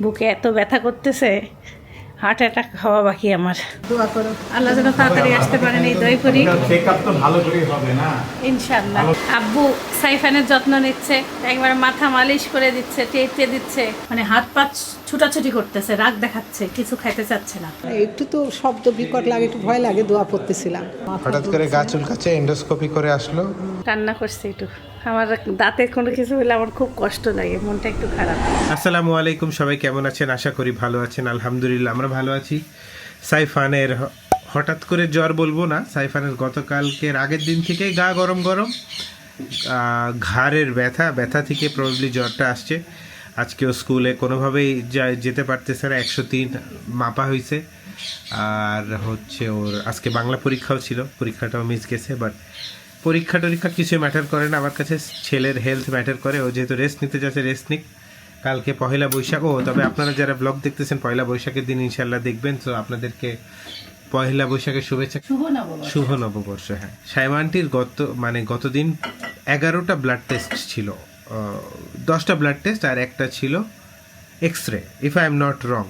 বুকে এত ব্যথা করতেছে, হার্ট অ্যাটাক হওয়া বাকি আমার। দোয়া করো আল্লাহ যেন তাড়াতাড়ি আসতে পারেন, এই দোয়া করি। চেকআপ তো ভালো করে হবে না ইনশাআল্লাহ। আব্বু সাইফানের যত্ন নিচ্ছে, একবার মাথা মালিশ করে দিচ্ছে, টেপে দিচ্ছে, মানে হাত পা ছুটাছুটি করতেছে, রাগ দেখাচ্ছে, কিছু খাইতে চাচ্ছে না। একটু তো শব্দ বিকট লাগে, একটু ভয় লাগে, দোয়া পড়তেছিলাম। হঠাৎ করে গা চুলকাচ্ছে, এন্ডোস্কোপি করে আসলো। কান্না করছে একটু, আমার দাঁতে কোনো কিছু হলে আমার খুব কষ্ট লাগে, মনটা একটু খারাপ। আসসালামু আলাইকুম, সবাই কেমন আছেন? আশা করি ভালো আছেন। আলহামদুলিল্লাহ আমরা ভালো আছি। সাইফানের হঠাৎ করে জ্বর বলবো না, সাইফানের গতকালকের আগের দিন থেকেই গা গরম গরম, ঘাড়ের ব্যথা থেকে প্রবাবলি জ্বরটা আসছে। আজকেও স্কুলে কোনোভাবেই যেতে পারতেছে না, 103 মাপা হয়েছে। আর হচ্ছে ওর আজকে বাংলা পরীক্ষাও ছিল, পরীক্ষাটাও মিস গেছে। বাট পরীক্ষা টরীক্ষা কিছুই ম্যাটার করে না আমার কাছে, ছেলের হেলথ ম্যাটার করে। ও যেহেতু রেস্ট নিতে যাচ্ছে, রেস্ট নিক। কালকে পহেলা বৈশাখ। তবে আপনারা যারা ব্লগ দেখতেছেন পয়লা বৈশাখের দিন ইনশাল্লাহ দেখবেন, তো আপনাদেরকে পহেলা বৈশাখের শুভেচ্ছা, শুভ নববর্ষ। হ্যাঁ, সাইমানটির গতদিন 11টা ব্লাড টেস্ট ছিল, 10টা ব্লাড টেস্ট আর একটা ছিল x ray, if I am not wrong.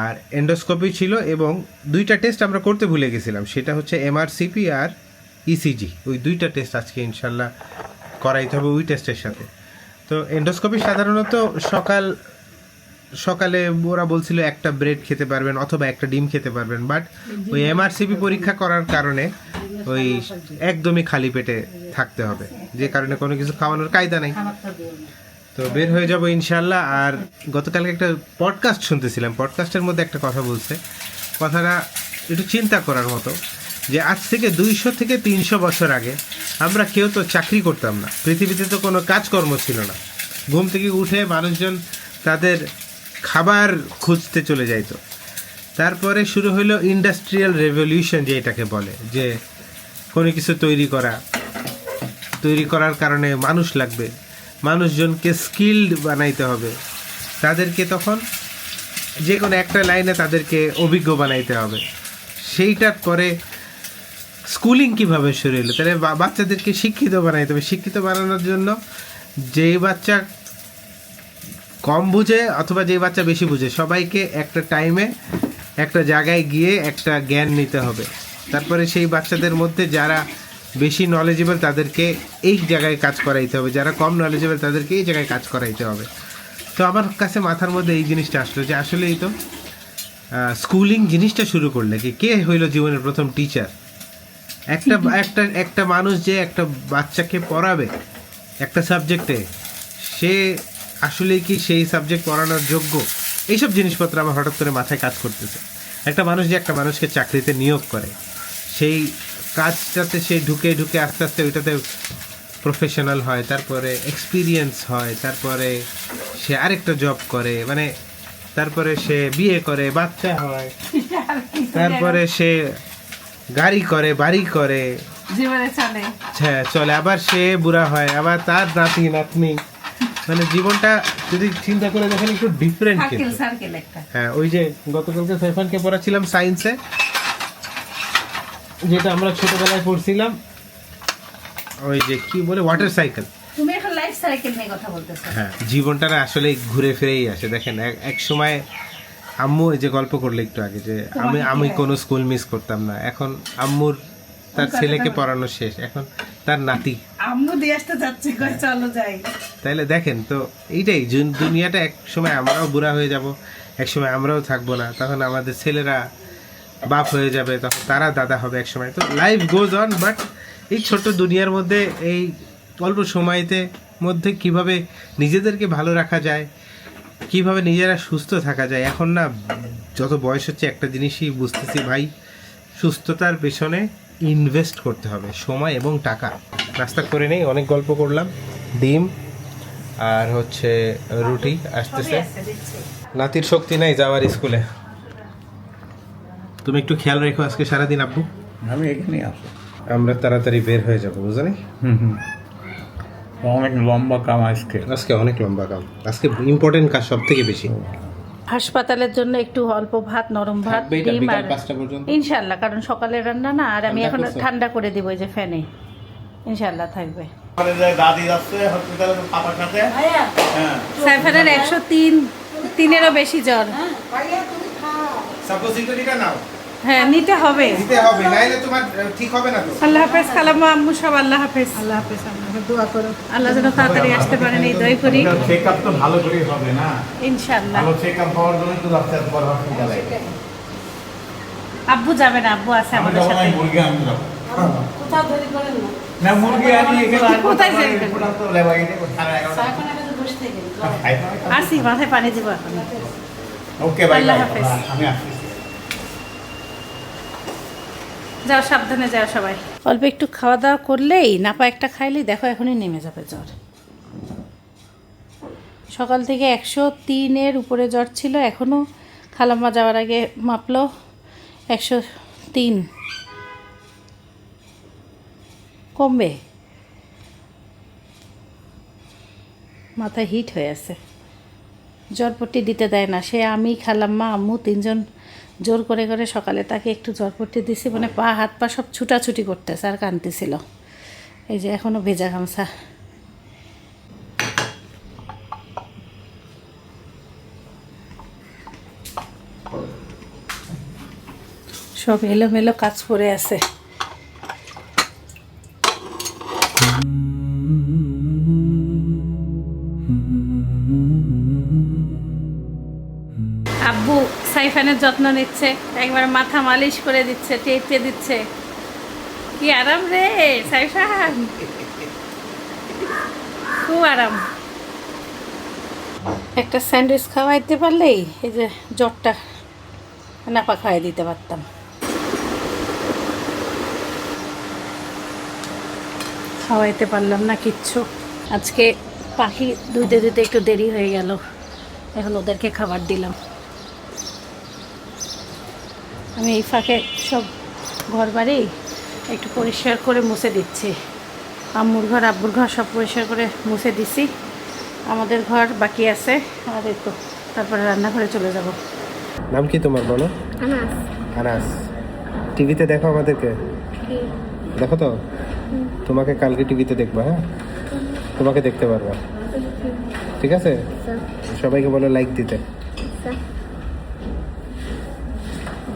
আর এন্ডোস্কোপি ছিল, এবং 2টা টেস্ট আমরা করতে ভুলে গেছিলাম, সেটা হচ্ছে MRCP আর ইসিজি। ওই 2টা টেস্ট আজকে ইনশাল্লাহ করাইতে হবে ওই টেস্টের সাথে। তো এন্ডোস্কোপি সাধারণত সকালে ওরা বলছিল একটা ব্রেড খেতে পারবেন অথবা একটা ডিম খেতে পারবেন, বাট ওই MRCP পরীক্ষা করার কারণে ওই একদমই খালি পেটে থাকতে হবে, যে কারণে কোনো কিছু খাওয়ানোর কায়দা নেই। তো বের হয়ে যাব ইনশাল্লাহ। আর গতকালকে একটা পডকাস্ট শুনতেছিলাম, পডকাস্টের মধ্যে একটা কথা বলছে, কথাটা একটু চিন্তা করার মতো, যে আজ থেকে 200 থেকে 300 বছর আগে আমরা কেউ তো চাকরি করতাম না, পৃথিবীতে তো কোনো কাজকর্ম ছিল না। ঘুম থেকে উঠে মানুষজন তাদের খাবার খুঁজতে চলে যাইতো। তারপরে শুরু হলো ইন্ডাস্ট্রিয়াল রেভলিউশন, যে এটাকে বলে, যে কোনো কিছু তৈরি করার কারণে মানুষ লাগবে, মানুষজনকে স্কিল্ড বানাইতে হবে, তাদেরকে তখন যে কোনো একটা লাইনে তাদেরকে অভিজ্ঞ বানাইতে হবে। সেইটার পরে স্কুলিং কীভাবে শুরু হলো, তাহলে বাচ্চাদেরকে শিক্ষিত বানাইতে হবে। শিক্ষিত বানানোর জন্য যেই বাচ্চা কম বুঝে অথবা যেই বাচ্চা বেশি বুঝে, সবাইকে একটা টাইমে একটা জায়গায় গিয়ে একটা জ্ঞান নিতে হবে। তারপরে সেই বাচ্চাদের মধ্যে যারা বেশি নলেজেবল তাদেরকে এই জায়গায় কাজ করাইতে হবে, যারা কম নলেজেবল তাদেরকে এই জায়গায় কাজ করাইতে হবে। তো আমার কাছে মাথার মধ্যে এই জিনিসটা আসলো, যে আসলেই তো স্কুলিং জিনিসটা শুরু করলে কে হইলো জীবনের প্রথম টিচার? একটা মানুষ যে একটা বাচ্চাকে পড়াবে একটা সাবজেক্টে, সে আসলে কি সেই সাবজেক্ট পড়ানোর যোগ্য? এইসব জিনিসপত্র আমার হঠাৎ করে মাথায় কাজ করতেছে। একটা মানুষ যে একটা মানুষকে চাকরিতে নিয়োগ করে, সেই কাজটাতে সে ঢুকে আস্তে আস্তে ওইটাতে প্রফেশনাল হয়, তারপরে এক্সপিরিয়েন্স হয়, তারপরে সে আরেকটা জব করে, মানে তারপরে সে বিয়ে করে, বাচ্চা হয়, তারপরে সে গাড়ি করে, বাড়ি করে, চলে, আবার সে বুড়া হয়, আবার তার নাতনি, মানে জীবনটা যদি চিন্তা করে দেখেন একটু ডিফারেন্ট। হ্যাঁ, ওই যে গতকালকে সাইফানকে পড়াচ্ছিলাম সায়েন্সে, যেটা আমরা ছোটবেলায় পড়ছিলাম, ওই যে কি বলে ওয়াটার সাইকেল। তুমি এখন লাইফ সাইকেল নিয়ে কথা বলতেছো। হ্যাঁ, জীবনটা না আসলে ঘুরে ফিরেই আসে। দেখেন এক সময় আম্মু এই যে গল্প করলে একটু আগে, যে আমি কোনো স্কুল মিস করতাম না, এখন আম্মুর তার ছেলেকে পড়ানো শেষ, এখন তার নাতি আম্মু দিয়ে আসতে যাচ্ছে, কই চলো যাই। তাইলে দেখেন তো, এইটাই দুনিয়াটা, এক সময় আমরাও বুড়া হয়ে যাব, এক সময় আমরাও থাকবো না, তখন আমাদের ছেলেরা বাপ হয়ে যাবে, তখন তারা দাদা হবে এক সময়। তো লাইফ গোজ অন। বাট এই ছোট্ট দুনিয়ার মধ্যে, এই অল্প সময়তে মধ্যে কিভাবে নিজেদেরকে ভালো রাখা যায়, কিভাবে নিজেরা সুস্থ থাকা যায়, এখন না যত বয়স হচ্ছে একটা জিনিসই বুঝতেছি ভাই, সুস্থতার পেছনে ইনভেস্ট করতে হবে সময় এবং টাকা। নাস্তা করে নেই, অনেক গল্প করলাম, ডিম আর হচ্ছে রুটি আসতেছে। নাতির শক্তি নাই যাওয়ার স্কুলে, তুমি একটু খেয়াল রেখো আজকে সারাদিন। আব্বু আমি এখানে আসো, আমরা তাড়াতাড়ি বের হয়ে যাবো, বুঝলি? অনেক লম্বা কাম আজকে অনেক লম্বা কাম, আজকে ইম্পর্টেন্ট কাজ সব থেকে বেশি। হাসপাতালের জন্য একটু অল্প ভাত, নরম ভাত, ডিম আর ইনশাল্লাহ, কারণ সকালের রান্না না, আর আমি এখন ঠান্ডা করে দিব যে ফ্যানে, ইনশাল্লাহ থাকবে। দাদি যাচ্ছে হসপিটালে পাপার সাথে। সাইফানের 103 103-এরও বেশি জ্বর। সাপোজিটরিটা নাও, হ্যাঁ নিতে হবে। দিতে হবে, নাইলে তোমার ঠিক হবে না তো। আল্লাহ হাফেজ খালাম্মা, আম্মু সব আল্লাহ হাফেজ। আল্লাহ হাফেজ, আপনাকে দোয়া করো। আল্লাহ যেন তাড়াতাড়ি আসতে পারেন এই দোয়াই করি চেক আপ তো ভালো করে হবে না, ইনশাআল্লাহ। ভালো চেক আপ হওয়ার জন্য তো ডাক্তার বড় হসপিটালে। আব্বু যাবে না, আব্বু আছে আমি আমাদের যখন সাথে। মুরগি আনতে যাবো কোথাও দেরি করেন না। না, মুরগি আনি এখানে আনবো, কোথায় যাবেন? রিপোর্ট আনতে হবে, লেবাই দিতে 11:30। এখন একটু বসে থাকেন। আসি, মাথায় পানি দিব এখন। ওকে বাই আল্লাহ বাই, হাফেজ। আমি আসছি। যাও, সাবধানে যাও সবাই। অল্প একটু খাওয়া দাওয়া করলেই, নাপা একটা খাইলেই দেখো এখনই নেমে যাবে জ্বর। সকাল থেকে 103-এর উপরে জ্বর ছিল, এখনও খালাম্মা যাওয়ার আগে মাপলো 103। কমবে, মাথায় হিট হয়ে আছে, জ্বরপট্টি দিতে দেয় না সে। আমি, খালাম্মা, আম্মু 3জন জোর করে করে সকালে তাকে একটু জ্বরপট্টি দিছি, মানে পা হাত পা সব ছুটাছুটি করতেছে আর কাঁদতেছিল। এই যে এখনও ভেজা গামছা। সব এলোমেলো কাজ পড়ে আছে। আব্বু সাইফানের যত্ন নিচ্ছে, একবার মাথা মালিশ করে দিচ্ছে, টেপে দিচ্ছে। কি আরাম রে সাইফান, খুব আরাম। একটা স্যান্ডউইচ খাওয়াইতে পারলেই এই যে জ্বরটা নাপা খাওয়াই দিতে পারতাম। খাওয়াইতে পারলাম না কিচ্ছু। আজকে পাখি দুইতে দুইতে একটু দেরি হয়ে গেল, এখন ওদেরকে খাবার দিলাম। আমি এই ফাঁকে সব ঘর বাড়ি একটু পরিষ্কার করে মুছে দিচ্ছি। আম্মুর ঘর, আব্বুর ঘর সব পরিষ্কার করে মুছে দিছি। আমাদের ঘর বাকি আছে, আর একটু তারপরে রান্নাঘরে চলে যাব। নাম কি তোমার বলো? আনাস। আনাস। টিভিতে দেখো আমাদেরকে, দেখো তো। তোমাকে কালকে টিভিতে দেখবা, হ্যাঁ তোমাকে দেখতে পারবা, ঠিক আছে? সবাইকে বলো লাইক দিতে,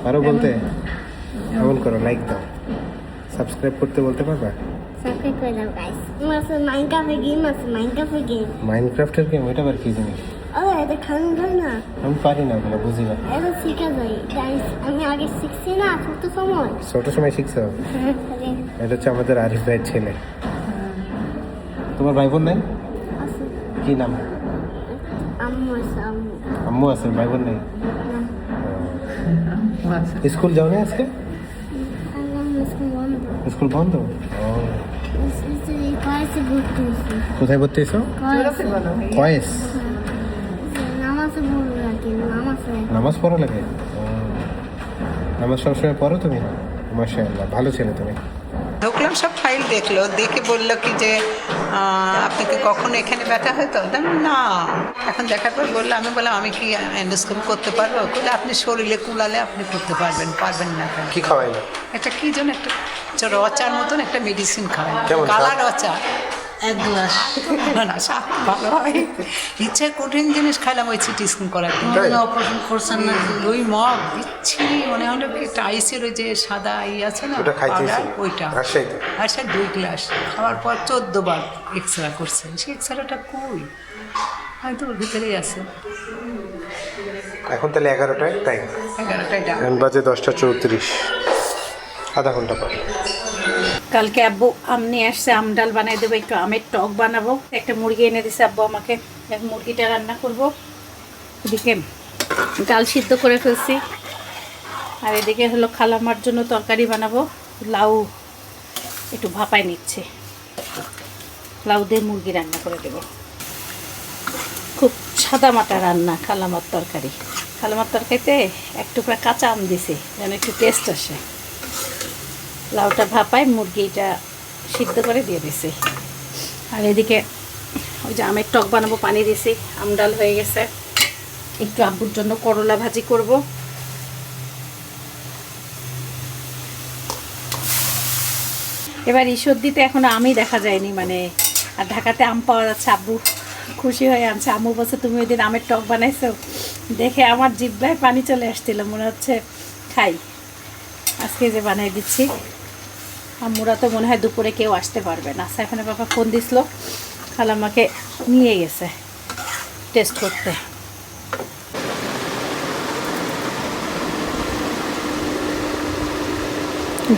আরো বলতে এমন করো, লাইক দাও, সাবস্ক্রাইব করতে বলতে পারবা? Subscribe করে দাও guys. মাসে মাইনক্রাফটের গেম আছে, মাইনক্রাফটের গেম। মাইনক্রাফটের গেম, এটা আবার কি জিনিস? এটা খাওয়া যায় না। আমি পারি না, ওগুলো বুঝি না। এটা শিখা যায় গাইস। আমি আগে শিখছি না ছোট সময়। ছোট সময় শিখছো? এটা হচ্ছে আমাদের আরিফ ভাইয়ের ছেলে। তোমার ভাই বোন নাই? আছে। কি নাম? আম্মু আছে, আম্মু। আম্মু আছে, ভাই বোন নেই? স্কুল যাও না আজকে? স্কুল বন্ধ? কোথায় ভর্তি হয়েছো? কয়েস? নামাজ পড়া লাগে? নামাজ সবসময় পড়ো তুমি? মাশাআল্লাহ, ভালো ছেলে তুমি। ঢুকলাম, সব ফাইল দেখলো, দেখে বললো কি যে আপনাকে কখনো এখানে ব্যথা হতো? না। এখন দেখার পর বললো, আমি বললাম আমি কি এন্ডোস্কোপি করতে পারবো? বলে আপনি শরীরে কুলালে আপনি করতে পারবেন, পারবেন না কেন? কি খাওয়াইলো? একটা কি যেন একটা রচার মতন একটা মেডিসিন খাওয়াই, কেমন কালা স্বাদ? রচা, 1 গ্লাস। না, স্বাদ ভালো হয়। ইচ্ছে কঠিন জিনিস খাইলাম ওই সিটি স্ক্যান করার অপারেশন করছেন না, ওই মগ বিচ্ছিরি মনে হলো কি টাইসের ওই যে সাদা আছে না ওটা খাইতেছি powder, ওইটা রাজশাহীতে। আচ্ছা 2 গ্লাস খাওয়ার পর 14 বার এক্সরা করছে। সেই এক্সরাটা কই? হয়তো ওর ভিতরেই আছে। এখন তাহলে 11টায় টাইম, 11টায় ডাক। এখন বাজে 10:34, আধা ঘন্টা পর। কালকে আব্বু আম নিয়ে আসছে, আম ডাল বানিয়ে দেবো, একটু আমের টক বানাবো। একটা মুরগি এনে দিছে আব্বু আমাকে, মুরগিটা রান্না করব। এদিকে ডাল সিদ্ধ করে ফেলছি, আর এদিকে হলো খালামার জন্য তরকারি বানাবো। লাউ একটু ভাপায় নিচ্ছে, লাউ দিয়ে মুরগি রান্না করে দেব। খুব সাদা মাটা রান্না খালামার তরকারি। খালামার তরকারিতে এক টুকরা কাঁচা আম দিছে যেন একটু টেস্ট আসে। লাউটা ভাপায় মুরগিটা সিদ্ধ করে দিয়ে দিছি। আর এদিকে ওই যে আমের টক বানাবো, পানি দিছি, আম ডাল হয়ে গেছে। একটু আব্বুর জন্য করলা ভাজি করব। এবার ঈশ্বরদীতে এখনো আমই দেখা যায়নি, মানে আর ঢাকাতে আম পাওয়া যাচ্ছে। আব্বু খুশি হয়ে আনছে, আম্মু বলছে তুমি ওই দিন আমের টক বানাইছো, দেখে আমার জিহ্বায় পানি চলে আসছিল, মনে হচ্ছে খাই। আজকে যে বানাই দিচ্ছি, আম্মুরা তো মনে হয় দুপুরে কেউ আসতে পারবে না। সাইফানের বাবা ফোন দিছিল, খালাম্মাকে নিয়ে গেছে টেস্ট করতে।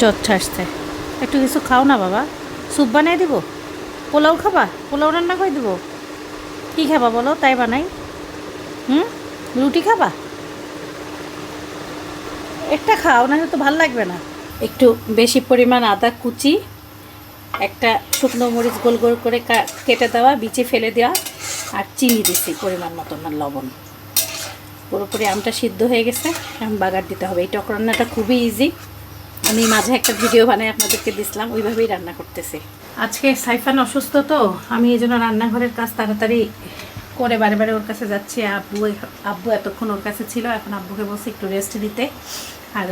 জ্বরটা আসছে, একটু কিছু খাও না বাবা। স্যুপ বানিয়ে দিব, পোলাও খাবা? পোলাও রান্না করে দেবো। কী খাবা বলো, তাই বানাই। রুটি খাবা? একটা খাও, না তো ভাল লাগবে না। একটু বেশি পরিমাণ আদা কুচি, একটা শুকনো মরিচ গোল গোল করে কেটে দেওয়া, বিচি ফেলে দেওয়া, আর চিনি দিচ্ছি পরিমাণ মতন, আর লবণ। পুরোপুরি আমটা সিদ্ধ হয়ে গেছে, এখন বাগার দিতে হবে। এই টক রান্নাটা খুবই ইজি, আমি মাঝে একটা ভিডিও বানাই আপনাদেরকে দিছিলাম, ওইভাবেই রান্না করতেছি। আজকে সাইফান অসুস্থ, তো আমি এই জন্য রান্নাঘরের কাজ তাড়াতাড়ি করে বারে বারে ওর কাছে যাচ্ছি। আব্বু এতক্ষণ ওর কাছে ছিল, এখন আব্বুকে বলছি একটু রেস্ট দিতে। আর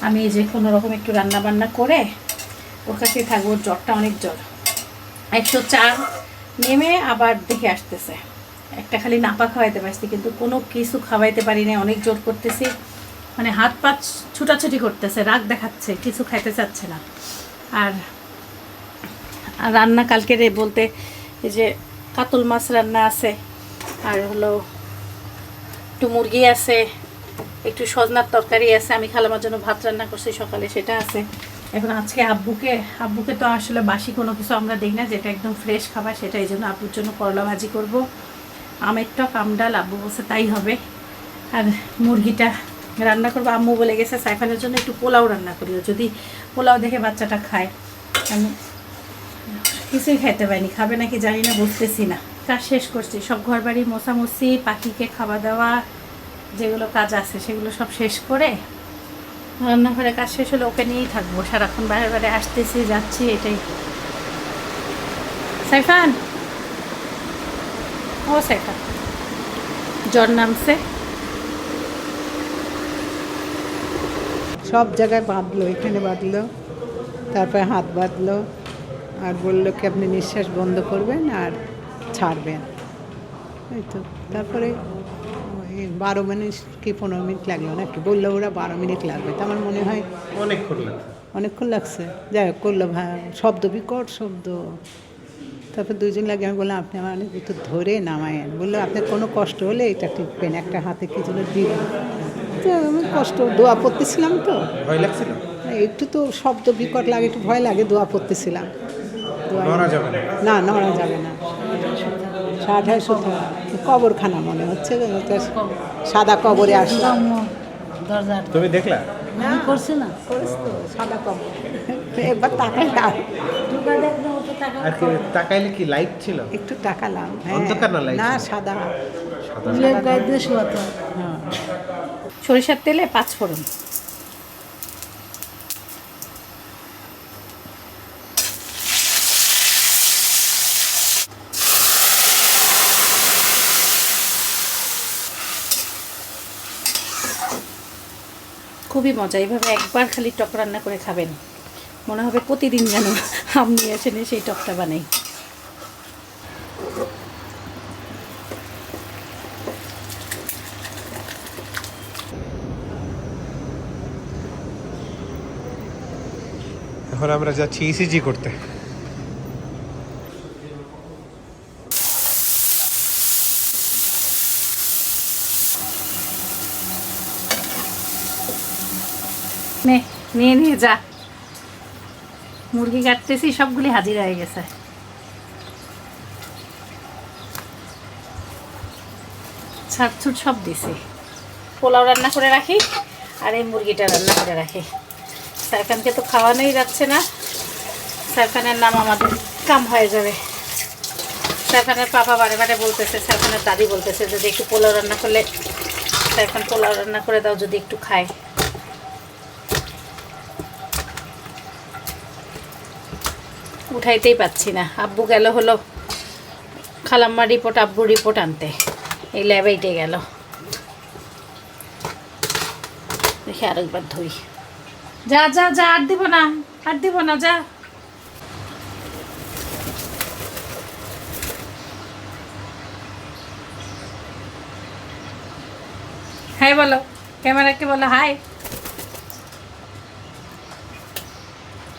আমি এই যে কোনো রকম একটু রান্না বান্না করে ওর কাছেই থাকবো। ওর জ্বরটা অনেক জ্বর, 104 নেমে আবার দেখে আসতেছে। একটা খালি নাপা খাওয়াইতে পারছি, কিন্তু কোনো কিছু খাওয়াইতে পারি না, অনেক জোর করতেছি। মানে হাত পা ছুটাছুটি করতেছে, রাগ দেখাচ্ছে, কিছু খাইতে চাচ্ছে না। আর রান্না কালকে বলতে এই যে কাতল মাছ রান্না আছে, আর হলো একটু মুরগি আছে, একটু সজনার তরকারি আছে। আমি খালামার জন্য ভাত রান্না করছি সকালে, সেটা আছে। এখন আজকে আব্বুকে তো আসলে বাসি কোনো কিছু আমরা দিই না, যেটা একদম ফ্রেশ খাবার সেটা। এই জন্য আব্বুর জন্য করলা ভাজি করব, আমের টক, আম ডাল, আব্বু বলছে তাই হবে। আর মুরগিটা রান্না করবো। আম্মু বলে গেছে সাইফানের জন্য একটু পোলাও রান্না করিও, যদি পোলাও দেখে বাচ্চাটা খায়। আমি কিছুই খাইতে পারিনি, খাবে নাকি জানি না, বুঝতেছি না। কাজ শেষ করছি, সব ঘর বাড়ি মোছামুছি, পাখিকে খাওয়া দাওয়া, যেগুলো কাজ আছে সেগুলো সব শেষ করে রান্নাঘরে কাজ শেষ হলে ওকে নিয়েই থাকবো সারাক্ষণ। বাইরে বাইরে আসতেছি যাচ্ছি, এটাই। সাইফান, ও সাইফান, জ্বর নামছে। সব জায়গায় বাঁধলো, এখানে বাঁধলো, তারপরে হাত বাঁধলো, আর বললো কি আপনি নিঃশ্বাস বন্ধ করবেন আর ছাড়বেন, এই তো। তারপরে 12 মিনিট কি 15 মিনিট লাগলো নাকি, বললো ওরা 12 মিনিট লাগবে। তো আমার মনে হয় অনেকক্ষণ লাগছে। যাই হোক করলো, শব্দ বিকট শব্দ। তারপর 2 জন লাগে, আমি বললাম আপনি আমার অনেক একটু ধরে নামায়েন। বললো আপনার কোনো কষ্ট হলে এটা টিপবেন, একটা হাতে কি যেন দিবেন। তো আমি কষ্ট, দোয়া পড়তেছিলাম, তো ভয় লাগছিল, একটু তো শব্দ বিকট লাগে, একটু ভয় লাগে, দোয়া পড়তেছিলাম। নড়া যাবে না, নড়া যাবে না। 250 কবরখানা মনে হচ্ছে, সাদা কবরে আসলাম। তুমি দেখলা? না করছি না, করিস তো সাদা কবর। একবার তাকাইলাম, আর কি তাকাইলে কি লাইট ছিল? একটু তাকালাম। অন্ধকার না, লাইট না, ছিল? সাদা। হ্যাঁ। সরিষার তেলে 5 ফোড়ন, খুবই মজা। এইভাবে একবার খালি টক রান্না করে খাবেন, মনে হবে প্রতিদিন যেন আম নিয়ে আসেন সেই টকটা বানাই। এখন আমরা যাচ্ছি ইসিজি করতে। নিয়ে নিয়ে যা, মুরগি কাটতেছি, সবগুলি হাজির হয়ে গেছে। ছাড়ছুট সব দিছি। পোলাও রান্না করে রাখি, আর এই মুরগিটা রান্না করে রাখি। সাইফানকে তো খাওয়ানোই যাচ্ছে না, সাইফানের নাম আমাদের কাম হয়ে যাবে। সাইফানের পাপা বারে বারে বলতেছে, সাইফানের দাদি বলতেছে যদি একটু পোলাও রান্না করলে, সাইফান পোলাও রান্না করে দাও যদি একটু খায়। উঠাইতেই পাচ্ছি না। আব্বু গেল হলো খালাম্মা রিপোর্ট, আব্বু রিপোর্ট আনতে, এই ল্যাবেইটে গেল। দেখি আরেকবার ধুই। যা যা যা, আর দিব না, আর দিব না, যা। হাই বলো, ক্যামেরাকে বলো হাই।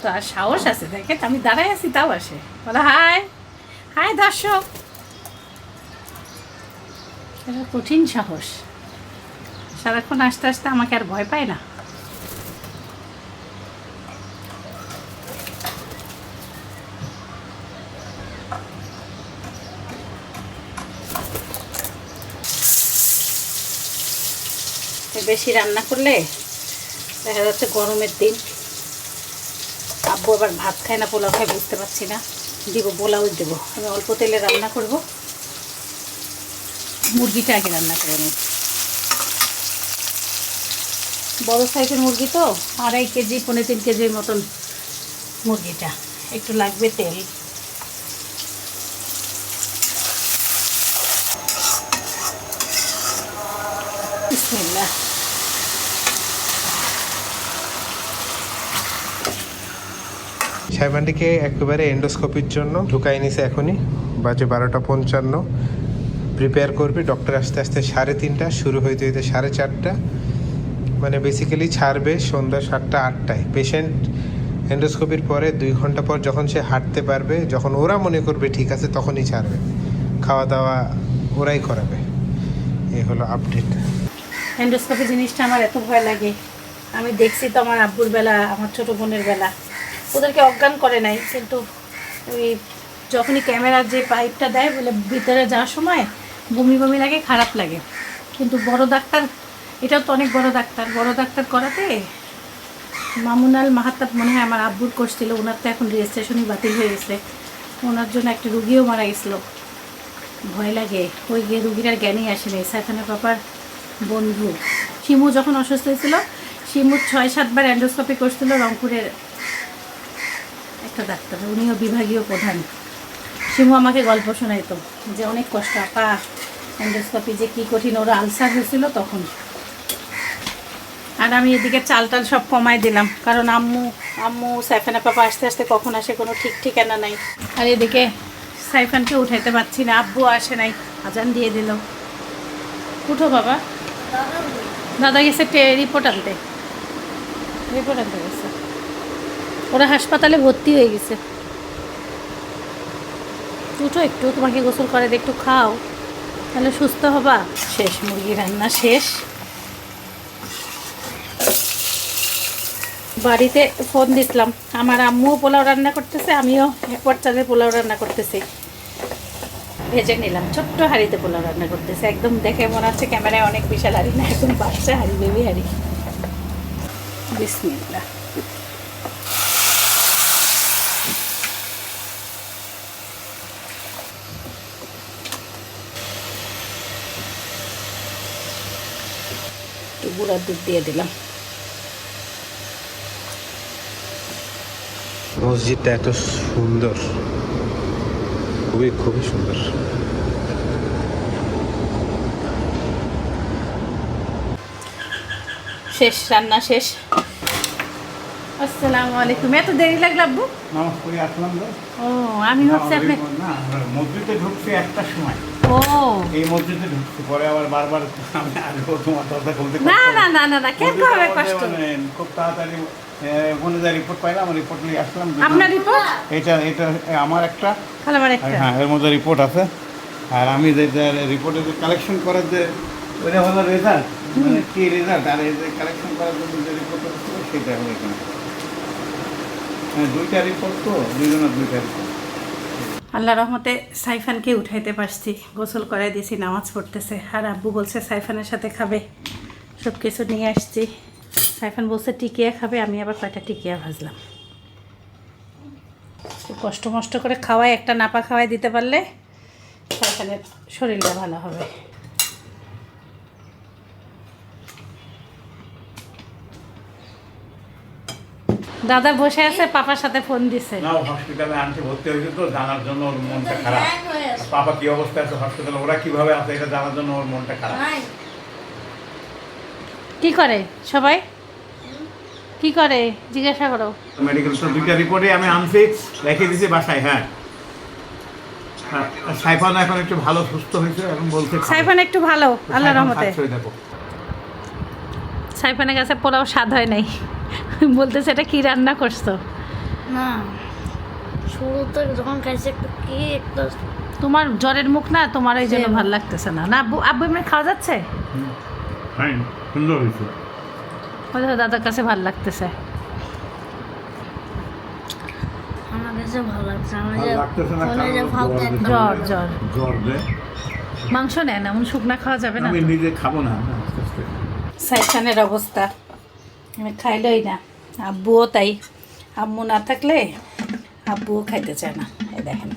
তো আর সাহস আছে দেখে, আমি দাঁড়াই আছি তাও আসে, বলো হাই। হাই দর্শক, এটা কঠিন সাহস, সারাক্ষণ আস্তে আস্তে আমাকে আর ভয় পায় না। বেশি রান্না করলে দেখা যাচ্ছে গরমের দিন আব্বু আবার ভাত খায় না, পোলাও খায়, বুঝতে পারছি না, দিব পোলাও দেবো। আমি অল্প তেলে রান্না করব, মুরগিটা আগে রান্না করে নিই। বড় সাইজের মুরগি তো, 2.5 কেজি 3.5 কেজির মতন মুরগিটা, একটু লাগবে তেল। বিসমিল্লাহ। সাইফানটিকে একেবারে এন্ডোস্কোপির জন্য ঢুকাই নিছে এখনই, বাজে 12:55। প্রিপেয়ার করবে, ডক্টর আসতে আসতে 3:30, শুরু হইতে হইতে 4:30, মানে বেসিক্যালি ছাড়বে সন্ধ্যা 7টা-8টায়। পেশেন্ট এন্ডোস্কোপির পরে 2 ঘন্টা পর যখন সে হাঁটতে পারবে, যখন ওরা মনে করবে ঠিক আছে, তখনই ছাড়বে। খাওয়া দাওয়া ওরাই করাবে। এই হলো আপডেট। এন্ডোস্কোপি জিনিসটা আমার এত ভয় লাগে, আমি দেখছি তো আমার আব্বুর বেলা, আমার ছোটো বোনের বেলা, ওদেরকে অজ্ঞান করে নাই, কিন্তু ওই যখনই ক্যামেরার যে পাইপটা দেয় বলে ভিতরে যাওয়ার সময় বমি বমি লাগে, খারাপ লাগে। কিন্তু বড় ডাক্তার, এটাও তো অনেক বড় ডাক্তার করাতে মামুনাল মাহাতাব মনে হয় আমার আব্বুর করছিল, ওনার তো এখন রেজিস্ট্রেশনই বাতিল হয়ে গেছে, ওনার জন্য একটা রুগীও মারা গেছিলো। ভয় লাগে, ওই গিয়ে রুগীটার জ্ঞানই আসেনি। সাইফানের পাপার বন্ধু শিমু যখন অসুস্থ হয়েছিল, শিমু 6-7 বার এন্ডোস্কোপি করছিল রংপুরের একটা ডাক্তার, উনিও বিভাগীয় প্রধান। শিমু আমাকে গল্প শোনাইতো যে অনেক কষ্ট, আপা এন্ডোস্কোপি যে কী কঠিন, ওরা আলসার হয়েছিল তখন। আর আমি এদিকে চাল টাল সব কমাই দিলাম, কারণ আম্মু সাইফানের পাপা আস্তে আস্তে কখন আসে কোনো ঠিক ঠিকানা নাই। আর এদিকে সাইফানকে উঠাইতে পারছি না, আব্বু আসে নাই, আজান দিয়ে দিল। উঠো বাবা, দাদা গেছে রিপোর্ট আনতে গেছে, ওরা হাসপাতালে ভর্তি হয়ে গেছে। উঠো একটু, তোমাকে গোসল করে একটু খাও, তাহলে সুস্থ হবা। শেষ, মুরগি রান্না শেষ। বাড়িতে ফোন দিছিলাম, আমার আম্মুও পোলাও রান্না করতেছে, আমিও একবার চালের পোলাও রান্না করতেছি। ভেজে নিলাম, ছোট্ট হাঁড়িতে পোলাও রান্না করতেছে, একদম দেখে মনে হচ্ছে ক্যামেরায় অনেক বিশাল হাঁড়ি না, একদম বাচ্চা হাঁড়ি, বেবি হাঁড়ি। বিসমিল্লাহ। একটু গুঁড়ার দুধ দিয়ে দিলাম। মসজিদটা এত সুন্দর, খুবই সুন্দর। শেষ, রান্না শেষ। আসসালামু আলাইকুম। এত দেরি লাগলো আব্বু? নামাজ পড়ে আসলাম তো। ও, আমি ভাবছি আপনি না, মসজিদে ঢুকছি একটার সময়, ও এই মসজিদে ঢুকছি, পরে আবার বারবার আমি আসবো তোমার কথা বলতে। না কেন হবে কষ্ট? খুব তাড়াতাড়ি মনে যায় রিপোর্ট পাইলাম, রিপোর্ট নিয়ে আসলাম। আপনার রিপোর্ট? এটা আমার একটা, তাহলে আমার একটা। হ্যাঁ এর মধ্যে রিপোর্ট আছে। আর আমি যে রিপোর্টে যে কালেকশন করার যে ওইটা হলো রেজাল্ট, মানে কি রেজাল্ট, আর এই যে কালেকশন করার জন্য যে রিপোর্ট ছিল সেটা হলো এখানে। হ্যাঁ, 2টা রিপোর্ট তো, দুইজনের 2টা রিপোর্ট। আল্লাহ রহমতে সাইফানকে উঠাইতে পারছি, গোসল করাই দিয়েছি, নামাজ পড়তেছে। আর আব্বু বলছে সাইফানের সাথে খাবে, সব কিছু নিয়ে আসছি। সাইফান বলছে টিকিয়া খাবে, আমি আবার কয়টা টিকিয়া ভাজলাম। কষ্ট মষ্ট করে খাওয়াই, একটা নাপা খাওয়াই দিতে পারলে সাইফানের শরীরটা ভালো হবে। দাদা বসে আছে, পাপার সাথে ফোন দিছে। না, হসপিটালে আনতে ভর্তি হয়েছে তো, জানার জন্য ওর মনটা খারাপ। পাপা কি অবস্থায় আছে হসপিটালে, ওরা কিভাবে আছে এটা জানার জন্য ওর মনটা খারাপ। কি করে সবাই, কি করে জিজ্ঞাসা করো। মেডিকেল তো 2টা রিপোর্টে আমি আনছি, রেখে দিয়েছি বাসায়। হ্যাঁ, সাইফান এখন একটু ভালো সুস্থ হয়েছে এবং বলছে সাইফান একটু ভালো, আল্লাহর রহমতে। দেখো সাইফানের কাছে পোলাও স্বাদ হয় নাই, বলতেছে এটা কি রান্না করছো। না শুরুতে যখন খাইছি একটু কি একটু তোমার জ্বরের মুখ না, তোমার এই জন্য ভালো লাগতেছে না। না আব্বু, আব্বু এমনি খাওয়া যাচ্ছে? ফাইন, সুন্দর হয়েছে। ওই দেখো দাদার কাছে ভালো লাগতেছে। আমার কাছে ভালো লাগছে। আমার ভালো যে লাগতেছে না, ফোনে যে কারণ ভাবতে জ্বর জ্বর জ্বর দেয়। মাংস নেন, এমন শুকনা খাওয়া যাবে না। আমি নিজে খাবো না, আস্তে আস্তে। সাইফানের অবস্থা আমি খাইলই না, আব্বুও তাই। আম্মু না থাকলে আব্বুও খাইতে চায় না। এই দেখেন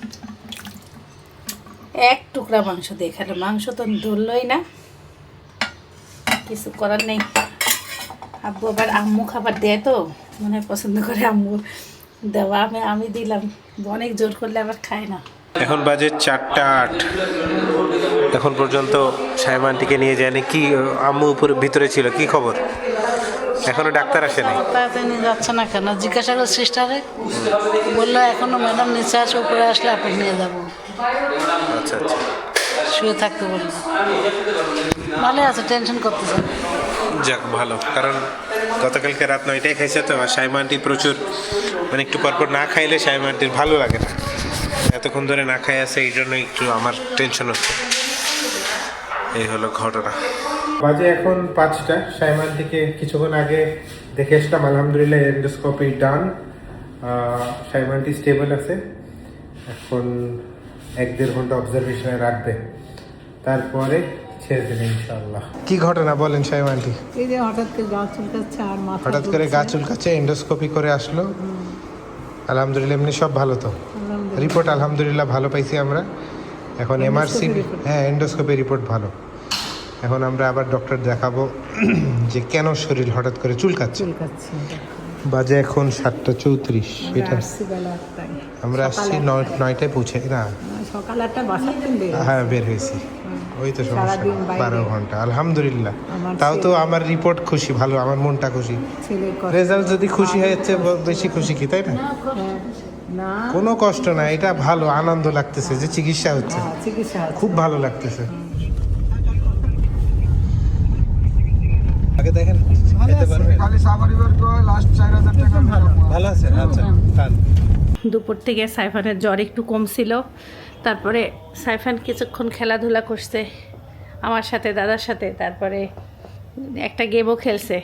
এক টুকরা মাংস দিয়ে খেলো, মাংস তো ধরলই না, কিছু করার নেই। আব্বু আবার আম্মু খাবার দেয় তো, মনে হয় পছন্দ করে আম্মু দেওয়া, আমি দিলাম। অনেক জোর করলে আবার খায় না। এখন বাজে 4:08। এখন পর্যন্ত সাইমানটিকে নিয়ে যায়নি। কি আম্মু উপরে ভিতরে ছিল, কি খবর? এখনো ডাক্তার আসে নাই। তাড়াতাড়ি যাচ্ছে না কেন? জিজ্ঞাসা করে সিস্টারে, বললো এখনো ম্যাডাম নিচে আছে, উপরে আসলে আপনি নিয়ে যাবো। আচ্ছা আচ্ছা, শুয়ে থাকতে বললো। ভালো আছে, টেনশন করতেছে। যাক ভালো, কারণ গতকালকে রাত 9টায় খাইছে তো। আর সাইমানটি প্রচুর, মানে একটু পরপর না খাইলে সাইমানটির ভালো লাগে না। এতক্ষণ ধরে না খাই আছে, এই জন্য একটু আমার টেনশন হচ্ছে। এই হলো ঘটনা। বাজে এখন 5টা। সাইমানটিকে কিছুক্ষণ আগে দেখে আসলাম, আলহামদুলিল্লাহ এন্ডোস্কোপি ডান। সাইমানটি স্টেবল আছে। এখন 1-1.5 ঘন্টা অবজারভেশনে রাখবে, তারপরে ছেড়ে দেবে ইনশাআল্লাহ। কি ঘটনা বলেন সাইমানটি? এই যে হঠাৎ করে গা চুলকাচ্ছে আর মাথা হঠাৎ করে গা চুলকাচ্ছে, এন্ডোস্কোপি করে আসলো। আলহামদুলিল্লাহ এমনি সব ভালো তো? রিপোর্ট আলহামদুলিল্লাহ ভালো পাইছি আমরা। এখন এমআরসি, হ্যাঁ এন্ডোস্কোপি রিপোর্ট ভালো। এখন আমরা আবার ডক্টর দেখাবো যে কেন শরীর হঠাৎ করে চুলকাচ্ছে। বাজে এখন 7:34। এটা আমরা আসছি 9টায় পৌঁছে না, সকাল 8টা বাসার হ্যাঁ বের হয়েছি। ওই তো সমস্যা, 12 ঘন্টা আলহামদুলিল্লাহ। তাও তো আমার রিপোর্ট খুশি, ভালো, আমার মনটা খুশি। রেজাল্ট যদি খুশি হয়েছে বেশি খুশি কি, তাই না? না কোনো কষ্ট না, এটা ভালো, আনন্দ লাগতেছে যে চিকিৎসা হচ্ছে, চিকিৎসা খুব ভালো লাগতেছে। আগে দেখেন খেতে পারবেন, ভালো আছে। আচ্ছা খান। দুপুর থেকে সাইফানের জ্বর একটু কমছিল, তারপরে সাইফান কিছুক্ষণ খেলাধুলা করছে আমার সাথে, দাদার সাথে, তারপরে একটা গেমও খেলছে।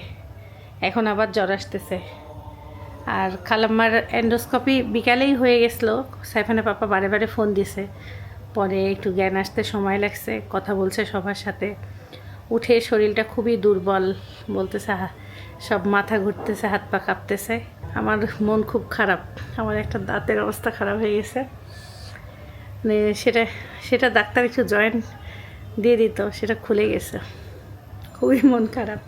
এখন আবার জ্বর আসতেছে। আর খালাম্মার এন্ডোস্কোপি বিকালেই হয়ে গেছিলো। সাইফানের পাপা বারে বারে ফোন দিছে, পরে একটু জ্ঞান আসতে সময় লাগছে, কথা বলছে সবার সাথে। উঠে শরীরটা খুবই দুর্বল বলতেছে, সব মাথা ঘুরতেছে, হাত পা কাঁপতেছে। আমার মন খুব খারাপ, আমার একটা দাঁতের অবস্থা খারাপ হয়ে গেছে। মানে সেটা ডাক্তার একটু জয়েন্ট দিয়ে দিত, সেটা খুলে গেছে। খুবই মন খারাপ,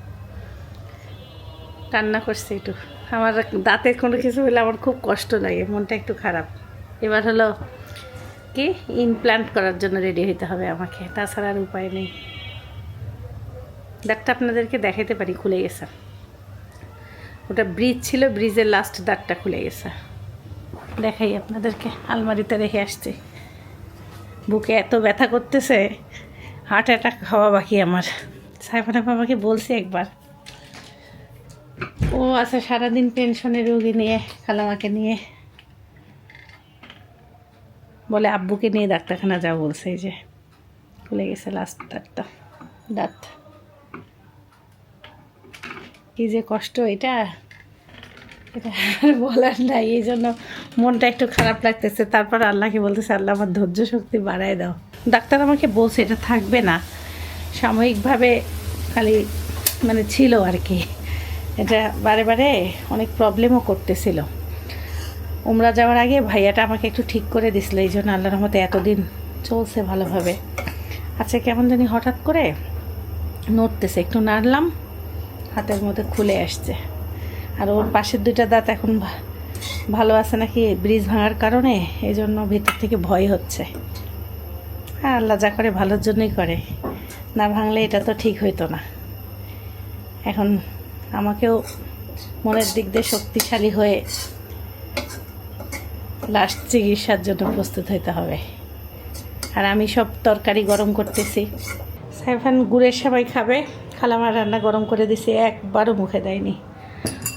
কান্না করছে একটু। আমার দাঁতের কোনো কিছু হলে আমার খুব কষ্ট লাগে, মনটা একটু খারাপ। এবার হলো কি, ইমপ্ল্যান্ট করার জন্য রেডি হতে হবে আমাকে, তাছাড়া আর উপায় নেই। দাঁতটা আপনাদেরকে দেখাতে পারি, খুলে গেছে। ওটা ব্রিজ ছিল, ব্রিজের লাস্ট দাঁতটা খুলে গেছে। দেখাই আপনাদেরকে, আলমারিতে রেখে আসছি। বুকে এত ব্যথা করতেছে, হার্ট অ্যাটাক হওয়া বাকি আমার। সাইফানের বাবাকে বলছি একবার, ও আছে সারাদিন পেনশনের রোগী নিয়ে, খালামাকে নিয়ে, বলে আব্বুকে নিয়ে ডাক্তারখানা যাও বলছে। এই যে খুলে গেছে লাস্ট দাঁত। কি যে কষ্ট এটা আর বলার নাই। এই জন্য মনটা একটু খারাপ লাগতেছে। তারপর আল্লাহকে বলতেছে, আল্লাহ আমার ধৈর্য শক্তি বাড়ায় দাও। ডাক্তার আমাকে বলছে এটা থাকবে না, সাময়িকভাবে খালি মানে ছিল আর কি। এটা বারে বারে অনেক প্রবলেমও করতেছিল। উমরা যাওয়ার আগে ভাইয়াটা আমাকে একটু ঠিক করে দিছিল, এই জন্য আল্লাহর রহমতে এতদিন চলছে ভালোভাবে। আচ্ছা কেমন জানি হঠাৎ করে নড়তেছে, একটু নাড়লাম, হাতের মধ্যে খুলে আসছে। আর ওর পাশের 2টা দাঁত এখন ভালো আছে নাকি ব্রিজ ভাঙার কারণে, এই জন্য ভিতর থেকে ভয় হচ্ছে। হ্যাঁ আল্লাহ যা করে ভালোর জন্যই করে, না ভাঙলে এটা তো ঠিক হইতো না। এখন আমাকেও মনের দিক দিয়ে শক্তিশালী হয়ে লাস্ট চিকিৎসার জন্য প্রস্তুত হতে হবে। আর আমি সব তরকারি গরম করতেছি। সাইফান গুড়ের সেমাই খাবে, খালামার রান্না গরম করে দিছে, একবারও মুখে দেয়নি।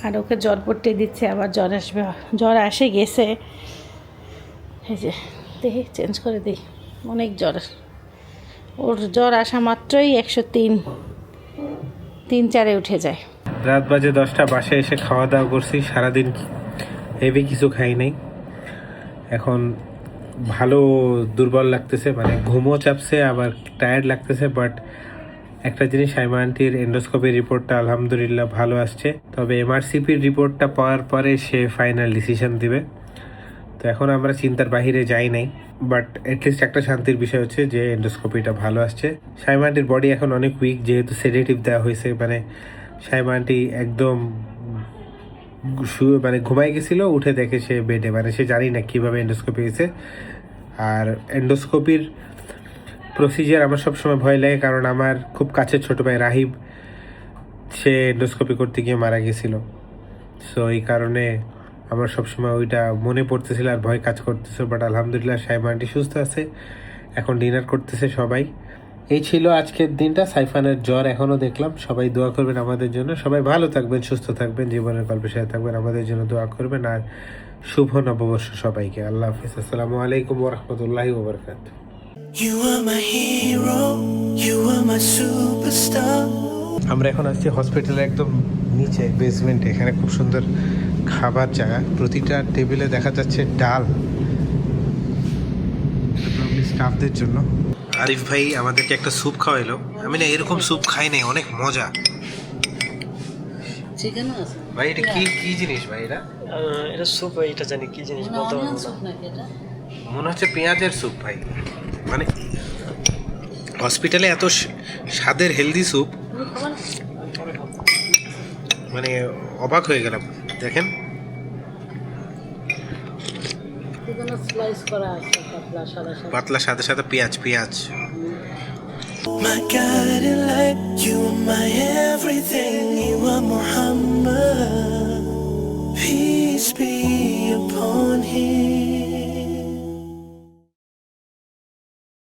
আর ওকে জ্বর পড়তে দিচ্ছে, আবার জ্বর আসবে, জ্বর আসে গেছে। এই যে দেখি চেঞ্জ করে দিই, অনেক জ্বর। ওর জ্বর আসা মাত্রই 103-4 উঠে যায়। রাত বাজে 10টা, বাসায় এসে খাওয়া দাওয়া করছি। সারাদিন হেভি কিছু খাই নাই। এখন ভালো দুর্বল লাগতেছে, মানে ঘুমও চাপছে, আবার টায়ার্ড লাগতেছে। বাট একটা জিনিস, সাইমা আন্টির এন্ডোস্কোপির রিপোর্টটা আলহামদুলিল্লাহ ভালো আসছে। তবে এমআরসিপির রিপোর্টটা পাওয়ার পরে সে ফাইনাল ডিসিশন দিবে। তো এখন আমরা চিন্তার বাহিরে যাই নাই। বাট অ্যাটলিস্ট একটা শান্তির বিষয় হচ্ছে যে এন্ডোস্কোপিটা ভালো আসছে। সাইমা আন্টির বডি এখন অনেক উইক, যেহেতু সেডেটিভ দেওয়া হয়েছে। মানে সাইমা আন্টি একদম মানে ঘুমাই গেছিল, উঠে দেখে সে বেডে, মানে সে জানি না কীভাবে এন্ডোস্কোপি হয়েছে। আর এন্ডোস্কোপির প্রসিজার আমার সবসময় ভয় লাগে, কারণ আমার খুব কাছের ছোটো ভাই রাহিব, সে এন্ডোস্কোপি করতে গিয়ে মারা গেছিল। সো এই কারণে আমার সবসময় ওইটা মনে পড়তেছিল আর ভয় কাজ করতেছে। বাট আলহামদুলিল্লাহ সাইমা আন্টি সুস্থ আছে, এখন ডিনার করতেছে সবাই। এই ছিল আজকের দিনটা। সাইফানের জ্বর এখনও দেখলাম। সবাই দোয়া করবেন আমাদের জন্য। সবাই ভালো থাকবেন, সুস্থ থাকবেন, জীবনের গল্পের সাথে থাকবেন, আমাদের জন্য দোয়া করবেন। আর শুভ নববর্ষ সবাইকে। আল্লাহ হাফিজ। আসসালামু আলাইকুম ওয়া রাহমাতুল্লাহি ওয়া বারাকাতুহু। You are my hero, you are my superstar. আমরা এখন আসছি হসপিটালের একদম নিচে, বেসমেন্টে। এখানে খুব সুন্দর খাবার জায়গা, প্রতিটা টেবিলে দেখা যাচ্ছে ডাল, স্টাফদের জন্য। আরিফ ভাই আমাদেরকে একটা স্যুপ খাওয়াইলো। আমি না এরকম স্যুপ খাই নাই, অনেক মজা। চিকেন আছে ভাই এটা কি কি জিনিস ভাই? এটা স্যুপ, এটা জানি কি জিনিস বলতে পারবো না। স্যুপ নাকি এটা? মনে হচ্ছে পেঁয়াজের স্যুপ ভাই। মানে হসপিটালে এত স্বাদের হেলদি স্যুপ, মানে অবাক হয়ে গেলাম। দেখেন চিকেনের স্লাইস করা আছে, পাতলা সাদা সাদা। পাতলা সাথে সাথে পেঁয়াজ। My guiding light, you are my everything, you are Muhammad. Peace be upon him.